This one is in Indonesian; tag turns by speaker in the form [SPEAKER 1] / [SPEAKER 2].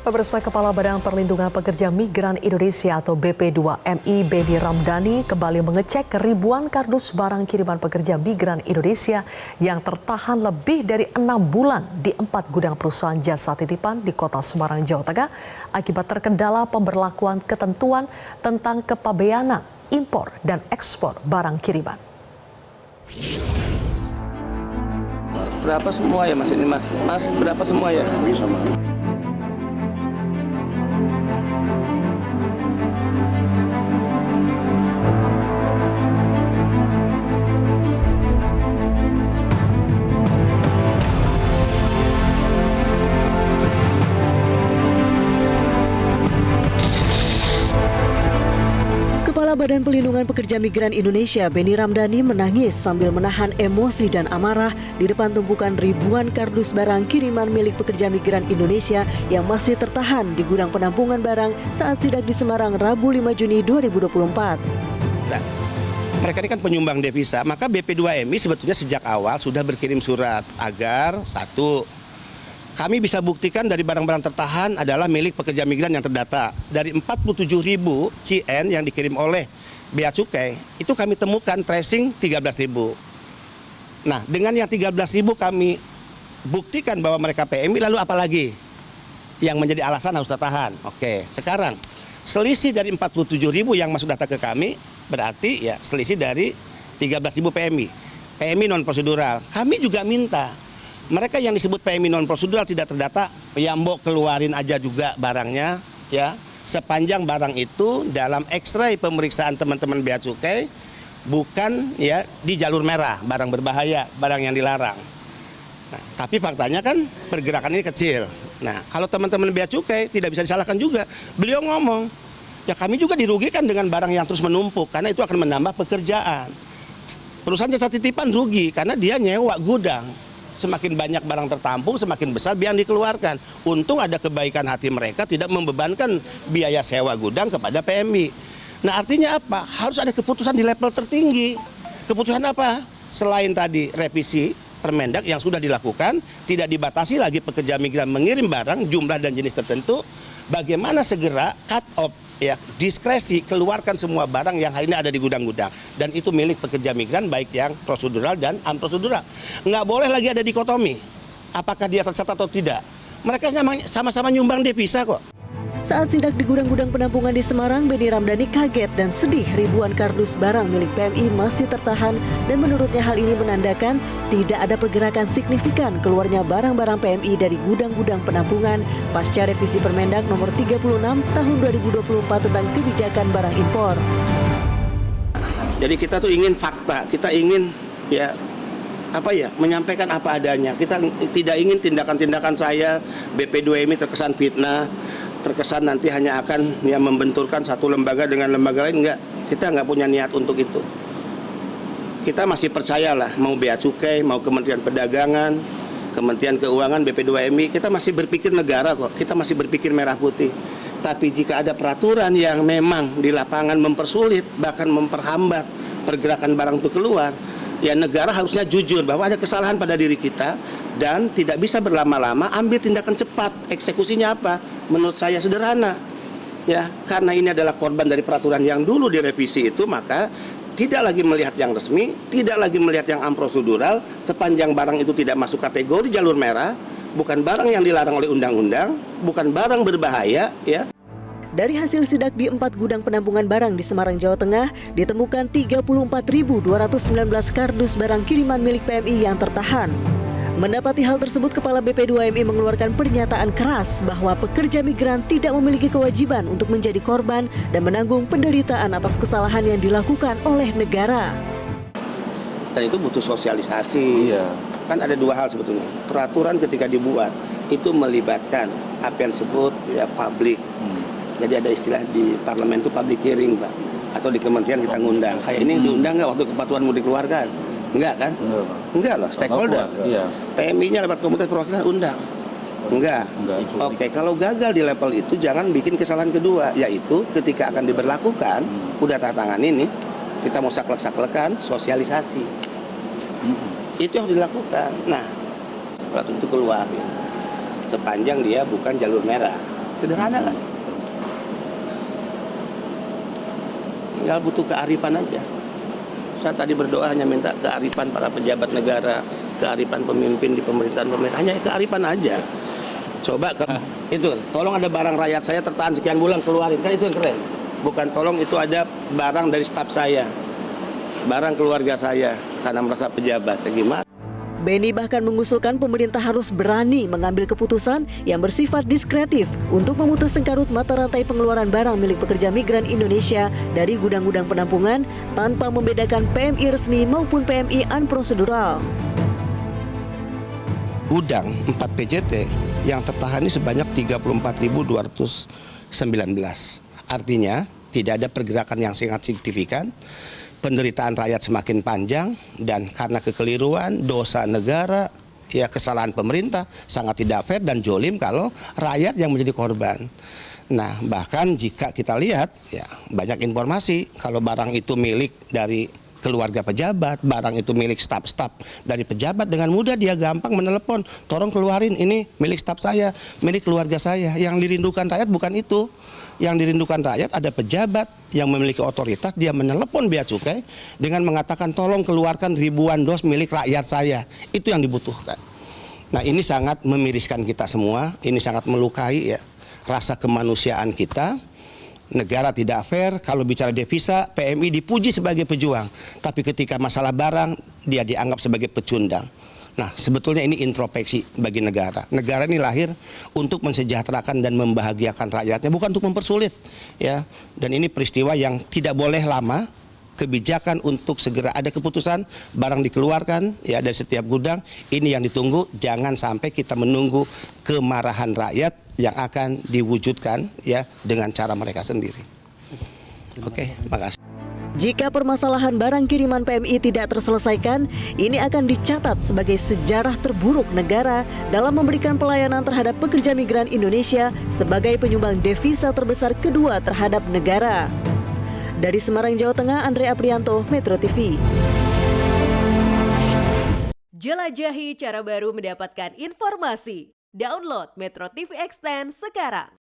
[SPEAKER 1] Pemirsa, Kepala Badan Perlindungan Pekerja Migran Indonesia atau BP2MI Benny Ramdhani kembali mengecek ribuan kardus barang kiriman pekerja migran Indonesia yang tertahan lebih dari 6 bulan di 4 gudang perusahaan jasa titipan di Kota Semarang, Jawa Tengah akibat terkendala pemberlakuan ketentuan tentang kepabeanan impor dan ekspor barang kiriman.
[SPEAKER 2] Berapa semua ya Mas ini Mas? Mas berapa semua ya? Sama.
[SPEAKER 3] Kepala Badan Perlindungan Pekerja Migran Indonesia Benny Ramdhani menangis sambil menahan emosi dan amarah di depan tumpukan ribuan kardus barang kiriman milik pekerja migran Indonesia yang masih tertahan di gudang penampungan barang saat sidak di Semarang Rabu 5 Juni 2024.
[SPEAKER 2] Nah, mereka ini kan penyumbang devisa, maka BP2MI sebetulnya sejak awal sudah berkirim surat agar kami bisa buktikan dari barang-barang tertahan adalah milik pekerja migran yang terdata. Dari 47.000 CN yang dikirim oleh Bea Cukai, itu kami temukan tracing 13.000. Nah, dengan yang 13.000 kami buktikan bahwa mereka PMI, lalu apa lagi yang menjadi alasan harus tertahan? Oke, sekarang selisih dari 47.000 yang masuk data ke kami, berarti ya selisih dari 13.000 PMI. PMI non prosedural. Kami juga minta mereka yang disebut PMI non prosedural tidak terdata, ya mbok keluarin aja juga barangnya, ya sepanjang barang itu dalam X-ray pemeriksaan teman-teman Bea Cukai bukan ya di jalur merah, barang berbahaya, barang yang dilarang. Nah, tapi faktanya kan pergerakan ini kecil. Nah, kalau teman-teman Bea Cukai tidak bisa disalahkan juga. Beliau ngomong, ya kami juga dirugikan dengan barang yang terus menumpuk karena itu akan menambah pekerjaan. Perusahaan jasa titipan rugi karena dia nyewa gudang. Semakin banyak barang tertampung, semakin besar biaya yang dikeluarkan. Untung ada kebaikan hati mereka tidak membebankan biaya sewa gudang kepada PMI. Nah, artinya apa? Harus ada keputusan di level tertinggi. Keputusan apa? Selain tadi revisi Permendak yang sudah dilakukan, tidak dibatasi lagi pekerja migran mengirim barang, jumlah dan jenis tertentu, bagaimana segera cut off, ya, diskresi keluarkan semua barang yang hari ini ada di gudang-gudang dan itu milik pekerja migran baik yang prosedural dan unprosedural. Nggak boleh lagi ada dikotomi apakah dia tercatat atau tidak. Mereka sama-sama nyumbang devisa kok.
[SPEAKER 3] Saat sidak di gudang-gudang penampungan di Semarang, Benny Ramdhani kaget dan sedih ribuan kardus barang milik PMI masih tertahan dan menurutnya hal ini menandakan tidak ada pergerakan signifikan keluarnya barang-barang PMI dari gudang-gudang penampungan pasca revisi Permendak nomor 36 tahun 2024 tentang kebijakan barang impor.
[SPEAKER 2] Jadi kita tuh ingin fakta, kita ingin menyampaikan apa adanya. Kita tidak ingin tindakan-tindakan saya BP2MI terkesan fitnah, terkesan nanti hanya akan membenturkan satu lembaga dengan lembaga lain. Enggak, kita nggak punya niat untuk itu. Kita masih percayalah, mau Bea Cukai, mau Kementerian Perdagangan, Kementerian Keuangan, BP2MI, kita masih berpikir negara kok, kita masih berpikir merah putih. Tapi jika ada peraturan yang memang di lapangan mempersulit, bahkan memperhambat pergerakan barang itu keluar, ya negara harusnya jujur bahwa ada kesalahan pada diri kita dan tidak bisa berlama-lama, ambil tindakan cepat. Eksekusinya apa? Menurut saya sederhana. Ya, karena ini adalah korban dari peraturan yang dulu direvisi itu, maka tidak lagi melihat yang resmi, tidak lagi melihat yang unprosedural, sepanjang barang itu tidak masuk kategori jalur merah, bukan barang yang dilarang oleh undang-undang, bukan barang berbahaya, ya.
[SPEAKER 3] Dari hasil sidak di 4 gudang penampungan barang di Semarang, Jawa Tengah, ditemukan 34.219 kardus barang kiriman milik PMI yang tertahan. Mendapati hal tersebut, Kepala BP2MI mengeluarkan pernyataan keras bahwa pekerja migran tidak memiliki kewajiban untuk menjadi korban dan menanggung penderitaan atas kesalahan yang dilakukan oleh negara.
[SPEAKER 2] Dan itu butuh sosialisasi. Iya. Kan ada dua hal sebetulnya. Peraturan ketika dibuat itu melibatkan apa yang disebut publik. Jadi ada istilah di parlemen itu public hearing, Pak. Atau di kementerian kita ngundang. Kayak ini diundang nggak waktu kepatuhan mau dikeluarkan? Enggak kan? Enggak loh, stakeholder. Iya. PMI-nya lewat komunitas perwakilan undang. Enggak. Oke, kalau gagal di level itu jangan bikin kesalahan kedua, yaitu ketika akan diberlakukan, udah tangan ini, kita mau saklek-saklekan, sosialisasi. Itu yang dilakukan. Nah, peraturan itu keluar. Sepanjang dia bukan jalur merah. Sederhana kan? Tinggal butuh kearifan aja. Saya tadi berdoa hanya minta kearifan para pejabat negara, kearifan pemimpin di pemerintahan, hanya kearifan aja. Coba itu, tolong ada barang rakyat saya tertahan sekian bulan keluarin, kan itu yang keren. Bukan tolong itu ada barang dari staf saya, barang keluarga saya, karena merasa pejabat. Gimana?
[SPEAKER 3] Beni bahkan mengusulkan pemerintah harus berani mengambil keputusan yang bersifat diskretif untuk memutus sengkarut mata rantai pengeluaran barang milik pekerja migran Indonesia dari gudang-gudang penampungan tanpa membedakan PMI resmi maupun PMI unprosedural.
[SPEAKER 2] Gudang 4 PJT yang tertahan ini sebanyak 34.219. Artinya tidak ada pergerakan yang sangat signifikan. Penderitaan rakyat semakin panjang dan karena kekeliruan, dosa negara, ya kesalahan pemerintah sangat tidak fair dan jolim kalau rakyat yang menjadi korban. Nah, bahkan jika kita lihat ya banyak informasi kalau barang itu milik dari keluarga pejabat, barang itu milik staf-staf dari pejabat, dengan mudah dia gampang menelepon, tolong keluarin ini milik staf saya, milik keluarga saya. Yang dirindukan rakyat bukan itu. Yang dirindukan rakyat ada pejabat yang memiliki otoritas, dia menelepon bea cukai dengan mengatakan tolong keluarkan ribuan dos milik rakyat saya. Itu yang dibutuhkan. Nah, ini sangat memiriskan kita semua, ini sangat melukai ya rasa kemanusiaan kita. Negara tidak fair, kalau bicara devisa, PMI dipuji sebagai pejuang. Tapi ketika masalah barang, dia dianggap sebagai pecundang. Nah, sebetulnya ini introspeksi bagi negara. Negara ini lahir untuk mensejahterakan dan membahagiakan rakyatnya, bukan untuk mempersulit. Ya. Dan ini peristiwa yang tidak boleh lama. Kebijakan untuk segera ada keputusan, barang dikeluarkan ya dari setiap gudang. Ini yang ditunggu, jangan sampai kita menunggu kemarahan rakyat yang akan diwujudkan ya dengan cara mereka sendiri. Oke, makasih.
[SPEAKER 3] Jika permasalahan barang kiriman PMI tidak terselesaikan, ini akan dicatat sebagai sejarah terburuk negara dalam memberikan pelayanan terhadap pekerja migran Indonesia sebagai penyumbang devisa terbesar kedua terhadap negara. Dari Semarang, Jawa Tengah, Andre Aprianto, Metro TV.
[SPEAKER 4] Jelajahi cara baru mendapatkan informasi. Download Metro TV Extend sekarang.